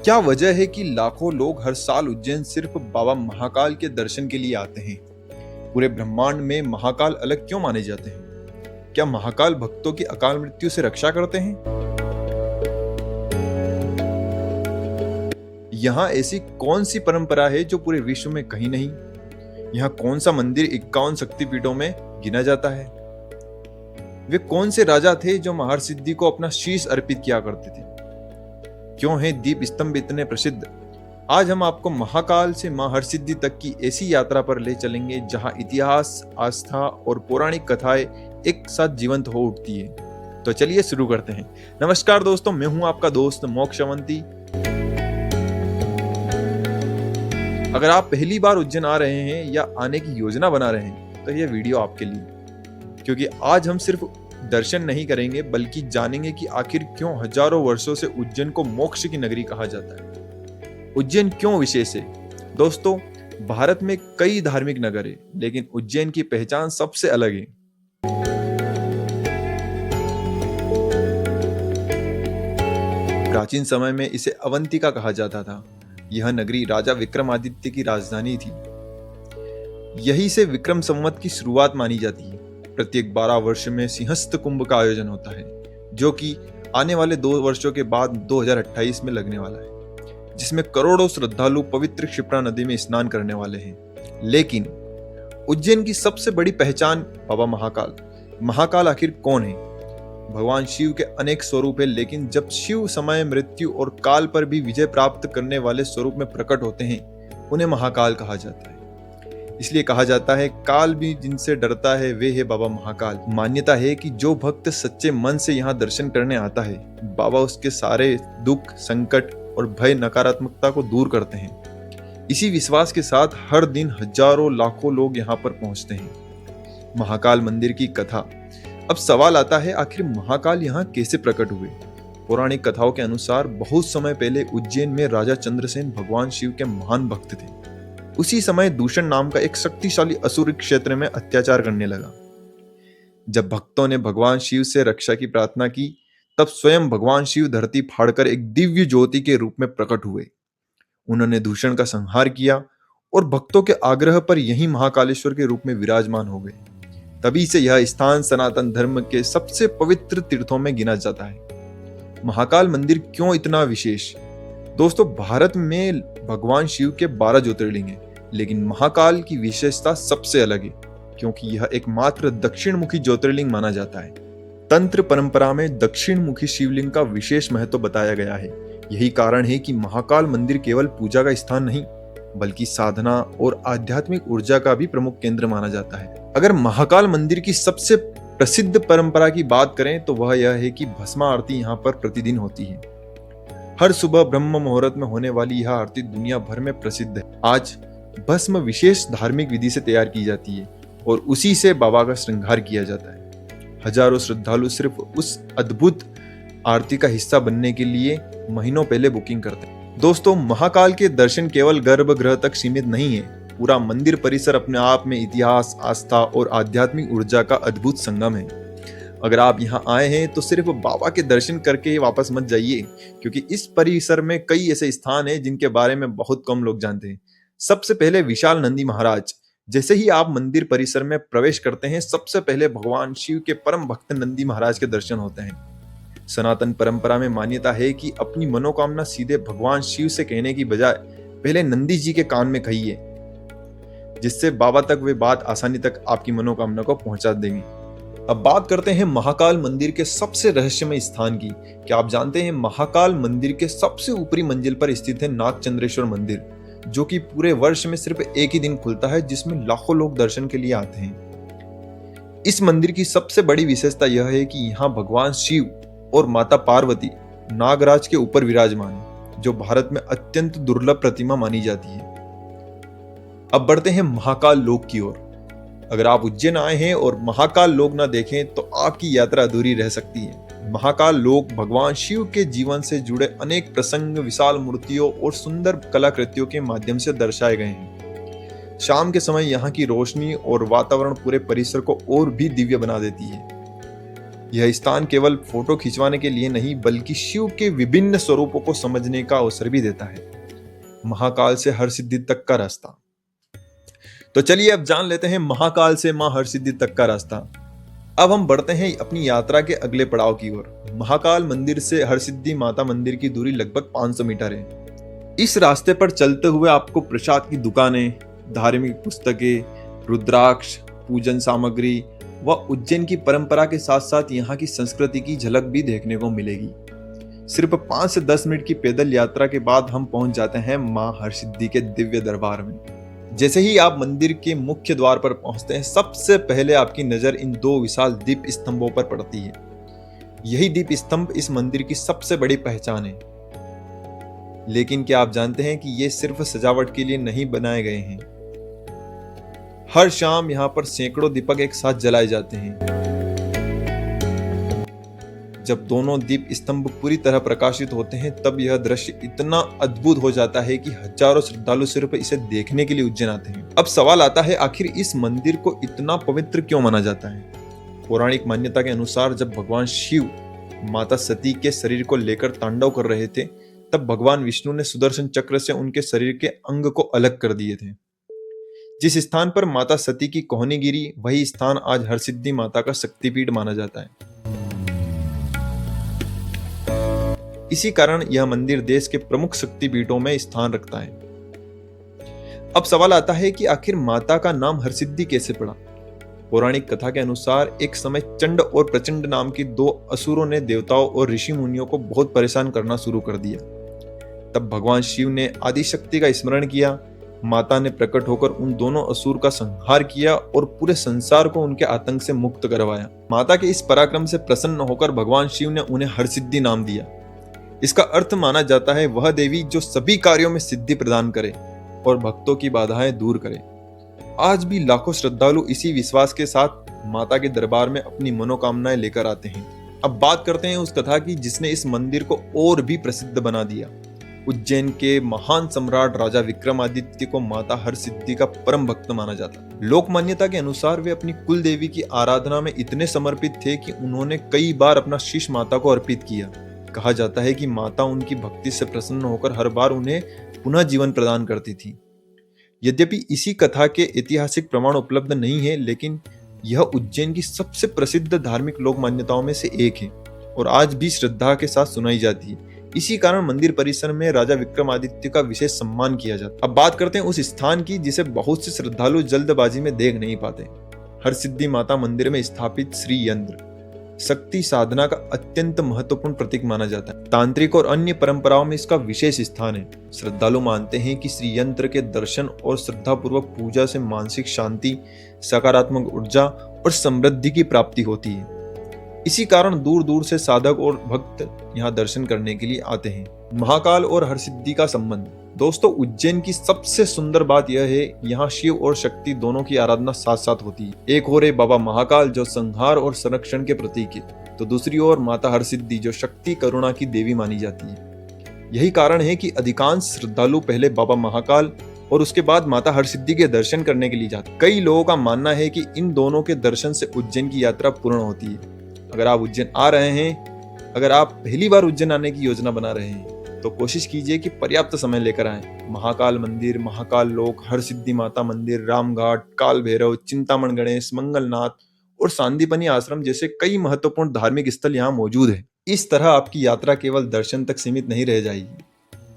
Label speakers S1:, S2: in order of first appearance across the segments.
S1: क्या वजह है कि लाखों लोग हर साल उज्जैन सिर्फ बाबा महाकाल के दर्शन के लिए आते हैं? पूरे ब्रह्मांड में महाकाल अलग क्यों माने जाते हैं? क्या महाकाल भक्तों की अकाल मृत्यु से रक्षा करते हैं? यहाँ ऐसी कौन सी परंपरा है जो पूरे विश्व में कहीं नहीं? यहाँ कौन सा मंदिर 51 शक्तिपीठों में गिना जाता है? वे कौन से राजा थे जो महर्षिद्धि को अपना शीश अर्पित किया करते थे? क्यों है दीप स्तंभ इतने प्रसिद्ध? आज हम आपको महाकाल से मां हरसिद्धि तक की ऐसी यात्रा पर ले चलेंगे जहां इतिहास, आस्था और पौराणिक कथाएं एक साथ जीवंत हो उठती है। तो चलिए शुरू करते हैं। नमस्कार दोस्तों, मैं हूं आपका दोस्त मोक्ष अवंती। अगर आप पहली बार उज्जैन आ रहे हैं या आने की योजना बना रहे हैं तो यह वीडियो आपके लिए, क्योंकि आज हम सिर्फ दर्शन नहीं करेंगे बल्कि जानेंगे कि आखिर क्यों हजारों वर्षों से उज्जैन को मोक्ष की नगरी कहा जाता है। उज्जैन क्यों विशेष है? दोस्तों, भारत में कई धार्मिक नगर है, लेकिन उज्जैन की पहचान सबसे अलग है। प्राचीन समय में इसे अवंतिका कहा जाता था। यह नगरी राजा विक्रमादित्य की राजधानी थी। यही से विक्रम संवत की शुरुआत मानी जाती है। प्रत्येक 12 वर्ष में सिंहस्थ कुंभ का आयोजन होता है, जो कि आने वाले 2 वर्षों के बाद 2028 में लगने वाला है, जिसमें करोड़ों श्रद्धालु पवित्र क्षिप्रा नदी में स्नान करने वाले हैं। लेकिन उज्जैन की सबसे बड़ी पहचान बाबा महाकाल। महाकाल आखिर कौन है? भगवान शिव के अनेक स्वरूप है, लेकिन जब शिव समय, मृत्यु और काल पर भी विजय प्राप्त करने वाले स्वरूप में प्रकट होते हैं, उन्हें महाकाल कहा जाता है। इसलिए कहा जाता है, काल भी जिनसे डरता है वे है बाबा महाकाल। मान्यता है कि जो भक्त सच्चे मन से यहाँ दर्शन करने आता है, बाबा उसके सारे दुख, संकट और भय, नकारात्मकता को दूर करते हैं। इसी विश्वास के साथ हर दिन हजारों लाखों लोग यहाँ पर पहुंचते हैं। महाकाल मंदिर की कथा। अब सवाल आता है, आखिर महाकाल यहाँ कैसे प्रकट हुए? पौराणिक कथाओं के अनुसार बहुत समय पहले उज्जैन में राजा चंद्रसेन भगवान शिव के महान भक्त थे। उसी समय दूषण नाम का एक शक्तिशाली असुर क्षेत्र में अत्याचार करने लगा। जब भक्तों ने भगवान शिव से रक्षा की प्रार्थना की, तब स्वयं भगवान शिव धरती फाड़कर एक दिव्य ज्योति के रूप में प्रकट हुए। उन्होंने दूषण का संहार किया और भक्तों के आग्रह पर यही महाकालेश्वर के रूप में विराजमान हो गए। तभी से यह स्थान सनातन धर्म के सबसे पवित्र तीर्थों में गिना जाता है। महाकाल मंदिर क्यों इतना विशेष? दोस्तों, भारत में भगवान शिव के 12 ज्योतिर्लिंग हैं, लेकिन महाकाल की विशेषता सबसे अलग है, क्योंकि यह एकमात्र दक्षिण मुखी ज्योतिर्लिंग माना जाता है। तंत्र परंपरा में दक्षिण मुखी शिवलिंग का विशेष महत्व बताया गया है। यही कारण है कि महाकाल मंदिर केवल पूजा का स्थान नहीं, बल्कि साधना और आध्यात्मिक ऊर्जा का भी प्रमुख केंद्र माना जाता है। अगर महाकाल मंदिर की सबसे प्रसिद्ध परंपरा की बात करें तो वह यह है कि भस्मा आरती यहाँ पर प्रतिदिन होती है। हर सुबह ब्रह्म मुहूर्त में होने वाली यह आरती दुनिया भर में प्रसिद्ध है। आज भस्म विशेष धार्मिक विधि से तैयार की जाती है और उसी से बाबा का श्रृंगार किया जाता है। हजारों श्रद्धालु सिर्फ उस अद्भुत आरती का हिस्सा बनने के लिए महीनों पहले बुकिंग करते हैं। दोस्तों, महाकाल के दर्शन केवल गर्भगृह तक सीमित नहीं है। पूरा मंदिर परिसर अपने आप में इतिहास, आस्था और आध्यात्मिक ऊर्जा का अद्भुत संगम है। अगर आप यहाँ आए हैं तो सिर्फ बाबा के दर्शन करके वापस मत जाइए, क्योंकि इस परिसर में कई ऐसे स्थान हैं जिनके बारे में बहुत कम लोग जानते हैं। सबसे पहले विशाल नंदी महाराज। जैसे ही आप मंदिर परिसर में प्रवेश करते हैं, सबसे पहले भगवान शिव के परम भक्त नंदी महाराज के दर्शन होते हैं। सनातन परंपरा में मान्यता है कि अपनी मनोकामना सीधे भगवान शिव से कहने की बजाय पहले नंदी जी के कान में कहिए, जिससे बाबा तक वे बात आसानी तक आपकी मनोकामना को पहुंचा देंगे। अब बात करते हैं महाकाल मंदिर के सबसे रहस्यमय स्थान की। क्या आप जानते हैं, महाकाल मंदिर के सबसे ऊपरी मंजिल पर स्थित है नागचंद्रेश्वर मंदिर, जो कि पूरे वर्ष में सिर्फ एक ही दिन खुलता है, जिसमें लाखों लोग दर्शन के लिए आते हैं। इस मंदिर की सबसे बड़ी विशेषता यह है कि यहाँ भगवान शिव और माता पार्वती नागराज के ऊपर विराजमान है, जो भारत में अत्यंत दुर्लभ प्रतिमा मानी जाती है। अब बढ़ते हैं महाकाल लोक की ओर। अगर आप उज्जैन आए हैं और महाकाल लोक ना देखें तो आपकी यात्रा अधूरी रह सकती है। महाकाल लोक भगवान शिव के जीवन से जुड़े अनेक प्रसंग विशाल मूर्तियों और सुंदर कलाकृतियों के माध्यम से दर्शाए गए हैं। शाम के समय यहाँ की रोशनी और वातावरण पूरे परिसर को और भी दिव्य बना देती है। यह स्थान केवल फोटो खिंचवाने के लिए नहीं बल्कि शिव के विभिन्न स्वरूपों को समझने का अवसर भी देता है। महाकाल से हरसिद्धि तक का रास्ता। तो चलिए अब जान लेते हैं महाकाल से मां हरसिद्धि तक का रास्ता। अब हम बढ़ते हैं अपनी यात्रा के अगले पड़ाव की ओर। महाकाल मंदिर से हरसिद्धि माता मंदिर की दूरी लगभग 500 मीटर है। इस रास्ते पर चलते हुए आपको प्रसाद की दुकानें, धार्मिक पुस्तकें, रुद्राक्ष, पूजन सामग्री व उज्जैन की परंपरा के साथ साथ यहाँ की संस्कृति की झलक भी देखने को मिलेगी। सिर्फ 5 से 10 मिनट की पैदल यात्रा के बाद हम पहुंच जाते हैं मां हरसिद्धि के दिव्य दरबार में। जैसे ही आप मंदिर के मुख्य द्वार पर पहुंचते हैं, सबसे पहले आपकी नजर इन 2 विशाल दीप स्तंभों पर पड़ती है। यही दीप स्तंभ इस मंदिर की सबसे बड़ी पहचान है। लेकिन क्या आप जानते हैं कि ये सिर्फ सजावट के लिए नहीं बनाए गए हैं? हर शाम यहाँ पर सैकड़ों दीपक एक साथ जलाए जाते हैं। जब दोनों दीप स्तंभ पूरी तरह प्रकाशित होते हैं तब यह दृश्य इतना अद्भुत हो जाता है कि हजारों श्रद्धालु सिर्फ इसे देखने के लिए उज्जैन आते हैं। अब सवाल आता है, आखिर इस मंदिर को इतना पवित्र क्यों माना जाता है? पौराणिक मान्यता के अनुसार जब भगवान शिव माता सती के शरीर को लेकर तांडव कर रहे थे, तब भगवान विष्णु ने सुदर्शन चक्र से उनके शरीर के अंग को अलग कर दिए थे। जिस स्थान पर माता सती की कोहनी गिरी, वही स्थान आज हरसिद्धि माता का शक्तिपीठ माना जाता है। इसी कारण यह मंदिर देश के प्रमुख शक्तिपीठों में स्थान रखता है। अब सवाल आता है कि आखिर माता का नाम हरसिद्धि कैसे पड़ा? पौराणिक कथा के अनुसार एक समय चंड और प्रचंड नाम की 2 असुरों ने देवताओं और ऋषि मुनियों को बहुत परेशान करना शुरू कर दिया। तब भगवान शिव ने आदि शक्ति का स्मरण किया। माता ने प्रकट होकर उन दोनों असुर का संहार किया और पूरे संसार को उनके आतंक से मुक्त करवाया। माता के इस पराक्रम से प्रसन्न होकर भगवान शिव ने उन्हें हरसिद्धि नाम दिया। इसका अर्थ माना जाता है वह देवी जो सभी कार्यों में सिद्धि प्रदान करे और भक्तों की बाधाएं दूर करे। आज भी लाखों श्रद्धालु इसी विश्वास के साथ माता के दरबार में अपनी मनोकामनाएं लेकर आते हैं। अब बात करते हैं उस कथा की जिसने इस मंदिर को और भी प्रसिद्ध बना दिया। उज्जैन के महान सम्राट राजा विक्रमादित्य को माता हरसिद्धि का परम भक्त माना जाता है। लोक मान्यता के अनुसार वे अपनी कुल देवी की आराधना में इतने समर्पित थे कि उन्होंने कई बार अपना शीश माता को अर्पित किया। कहा जाता है कि माता उनकी भक्ति से प्रसन्न होकर हर बार उन्हें पुनः जीवन प्रदान करती थी। यद्यपि इसी कथा के ऐतिहासिक प्रमाण उपलब्ध नहीं है, लेकिन यह उज्जैन की सबसे प्रसिद्ध धार्मिक लोक मान्यताओं में से एक है और आज भी श्रद्धा के साथ सुनाई जाती है। इसी कारण मंदिर परिसर में राजा विक्रमादित्य का विशेष सम्मान किया जाता। अब बात करते हैं उस स्थान की जिसे बहुत से श्रद्धालु जल्दबाजी में देख नहीं पाते। हरसिद्धि माता मंदिर में स्थापित श्री यंत्र शक्ति साधना का अत्यंत महत्वपूर्ण प्रतीक माना जाता है। तांत्रिक और अन्य परंपराओं में इसका विशेष स्थान है। श्रद्धालु मानते हैं कि श्री यंत्र के दर्शन और श्रद्धापूर्वक पूजा से मानसिक शांति, सकारात्मक ऊर्जा और समृद्धि की प्राप्ति होती है। इसी कारण दूर दूर से साधक और भक्त यहाँ दर्शन करने के लिए आते हैं। महाकाल और हरसिद्धि का संबंध। दोस्तों, उज्जैन की सबसे सुंदर बात यह है यहाँ शिव और शक्ति दोनों की आराधना साथ साथ होती है। एक ओर है बाबा महाकाल जो संहार और संरक्षण के प्रतीक है, तो दूसरी ओर माता हरसिद्धि जो शक्ति करुणा की देवी मानी जाती है। यही कारण है कि अधिकांश श्रद्धालु पहले बाबा महाकाल और उसके बाद माता हरसिद्धि के दर्शन करने के लिए जाते हैं। कई लोगों का मानना है कि इन दोनों के दर्शन से उज्जैन की यात्रा पूर्ण होती है। अगर आप उज्जैन आ रहे हैं, अगर आप पहली बार उज्जैन आने की योजना बना रहे हैं, तो कोशिश कीजिए कि पर्याप्त समय लेकर आएं। महाकाल मंदिर, महाकाल लोक, हरसिद्धि माता मंदिर, रामघाट, काल भैरव, चिंतामण गणेश, मंगलनाथ और सांदीपनी आश्रम जैसे कई महत्वपूर्ण धार्मिक स्थल यहाँ मौजूद है। इस तरह आपकी यात्रा केवल दर्शन तक सीमित नहीं रह जाएगी,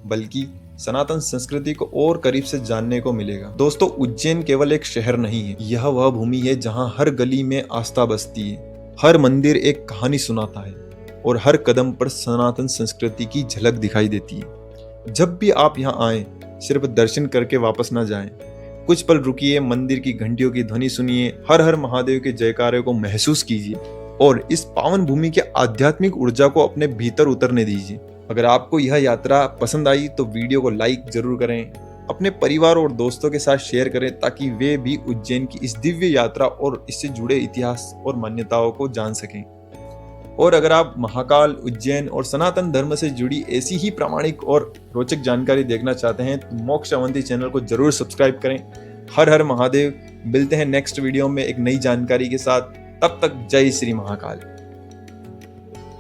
S1: बल्कि सनातन संस्कृति को और करीब से जानने को मिलेगा। दोस्तों, उज्जैन केवल एक शहर नहीं है, यह वह भूमि है जहाँ हर गली में आस्था बसती है, हर मंदिर एक कहानी सुनाता है और हर कदम पर सनातन संस्कृति की झलक दिखाई देती है। जब भी आप यहाँ आए, सिर्फ दर्शन करके वापस ना जाएं। कुछ पल रुकिए, मंदिर की घंटियों की ध्वनि सुनिए, हर हर महादेव के जयकारे को महसूस कीजिए और इस पावन भूमि के आध्यात्मिक ऊर्जा को अपने भीतर उतरने दीजिए। अगर आपको यह यात्रा पसंद आई तो वीडियो को लाइक जरूर करें, अपने परिवार और दोस्तों के साथ शेयर करें ताकि वे भी उज्जैन की इस दिव्य यात्रा और इससे जुड़े इतिहास और मान्यताओं को जान सकें। और अगर आप महाकाल, उज्जैन और सनातन धर्म से जुड़ी ऐसी ही प्रामाणिक और रोचक जानकारी देखना चाहते हैं तो मोक्ष अवंती चैनल को जरूर सब्सक्राइब करें। हर हर महादेव। मिलते हैं नेक्स्ट वीडियो में एक नई जानकारी के साथ। तब तक जय श्री महाकाल।